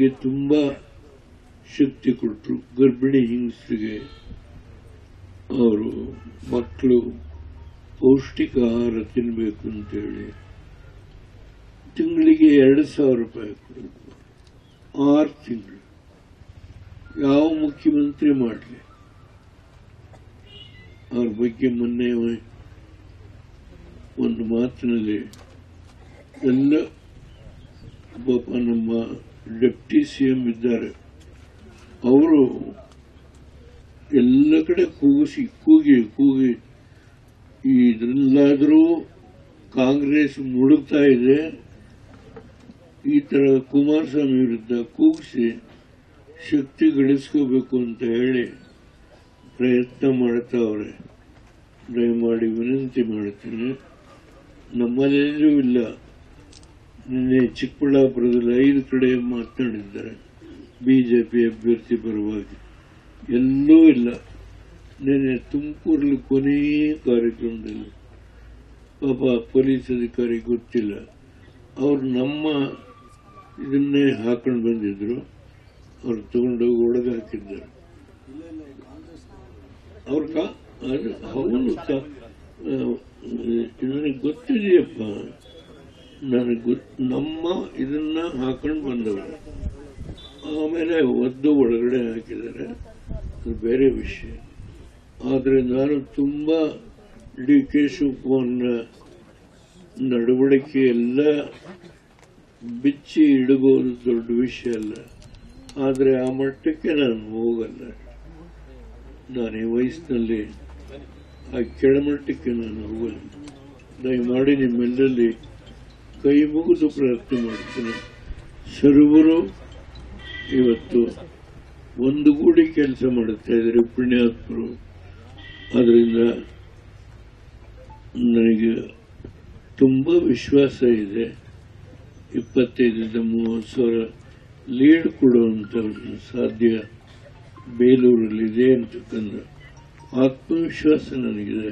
ಮಹಿಳೆಯರಿಗೆ ತುಂಬ ಶಕ್ತಿ ಕೊಟ್ಟರು. ಗರ್ಭಿಣಿ ಹೆಂಗಸರಿಗೆ ಅವರು ಮಕ್ಕಳು ಪೌಷ್ಟಿಕ ಆಹಾರ ತಿನ್ನಬೇಕು ಅಂತೇಳಿ ತಿಂಗಳಿಗೆ 2,000 ರೂಪಾಯಿ ಕೊಡೋದು. 6 ತಿಂಗಳು ಯಾವ ಮುಖ್ಯಮಂತ್ರಿ ಮಾಡಲಿ. ಅವ್ರ ಬಗ್ಗೆ ಮೊನ್ನೆ ಒಂದು ಮಾತಿನಲ್ಲಿ ಎಲ್ಲ ಪಾಪ ನಮ್ಮ ಡೆಪ್ಟಿ ಸಿಎಂ ಇದ್ದಾರೆ, ಅವರು ಎಲ್ಲ ಕಡೆ ಕೂಗಿ ಇದರಲ್ಲಾದರೂ ಕಾಂಗ್ರೆಸ್ ಮುಳುಗ್ತಾ ಇದೆ, ಈ ತರ ಕುಮಾರಸ್ವಾಮಿ ವಿರುದ್ಧ ಕೂಗಿಸಿ ಶಕ್ತಿ ಗಳಿಸ್ಕೋಬೇಕು ಅಂತ ಹೇಳಿ ಪ್ರಯತ್ನ ಮಾಡ್ತಾವ್ರೆ. ದಯಮಾಡಿ ವಿನಂತಿ ಮಾಡ್ತೀನಿ, ನಮ್ಮಲ್ಲೆಲ್ಲೂ ಇಲ್ಲ. ನಿನ್ನೆ ಚಿಕ್ಕಬಳ್ಳಾಪುರದಲ್ಲಿ 5 ಕಡೆ ಮಾತನಾಡಿದ್ದಾರೆ ಬಿಜೆಪಿ ಅಭ್ಯರ್ಥಿ ಪರವಾಗಿ, ಎಲ್ಲೂ ಇಲ್ಲ. ನಿನ್ನೆ ತುಮಕೂರಲ್ಲಿ ಕೊನೆಯ ಕಾರ್ಯಕ್ರಮದಲ್ಲಿ ಪಾಪ ಪೊಲೀಸ್ ಅಧಿಕಾರಿ ಗೊತ್ತಿಲ್ಲ, ಅವ್ರು ನಮ್ಮ ಇದನ್ನೇ ಹಾಕೊಂಡು ಬಂದಿದ್ರು, ಅವ್ರು ತಗೊಂಡೋಗಿ ಒಳಗೆ ಹಾಕಿದ್ದಾರೆ. ನನಗೆ ಗೊತ್ತಿದೆಯಪ್ಪ, ನಮ್ಮ ಇದನ್ನ ಹಾಕೊಂಡು ಬಂದವರು, ಆಮೇಲೆ ಒದ್ದು ಒಳಗಡೆ ಹಾಕಿದ್ದಾರೆ, ಅದು ಬೇರೆ ವಿಷಯ. ಆದರೆ ನಾನು ತುಂಬಾ DK ಶಿವಕುಮಾರ್ನ ನಡವಳಿಕೆ ಎಲ್ಲ ಬಿಚ್ಚಿ ಇಡಬಹುದು, ದೊಡ್ಡ ವಿಷಯ ಅಲ್ಲ. ಆದರೆ ಆ ಮಟ್ಟಕ್ಕೆ ನಾನು ಹೋಗಲ್ಲ. ನಾನು ಈ ವಯಸ್ಸಿನಲ್ಲಿ ಆ ಕೆಳಮಟ್ಟಕ್ಕೆ ನಾನು ಹೋಗಲ್ಲ. ದಯಮಾಡಿ ನಿಮ್ಮೆಲ್ಲಲ್ಲಿ ಕೈ ಮುಗಿದು ಪ್ರಾರ್ಥನೆ ಮಾಡ್ತೀನಿ. ಸರ್ವರು ಇವತ್ತು ಒಂದುಗೂಡಿ ಕೆಲಸ ಮಾಡುತ್ತಾ ಇದ್ದಾರೆ, ಪುಣ್ಯಾತ್ಮರು. ಅದರಿಂದ ನನಗೆ ತುಂಬಾ ವಿಶ್ವಾಸ ಇದೆ. 25-30 ಸಾವಿರ ಲೀಡ್ ಕೊಡುವಂತ ಸಾಧ್ಯ ಬೇಲೂರಲ್ಲಿ ಇದೆ ಅಂತಕ್ಕಂಥ ಆತ್ಮವಿಶ್ವಾಸ ನನಗಿದೆ.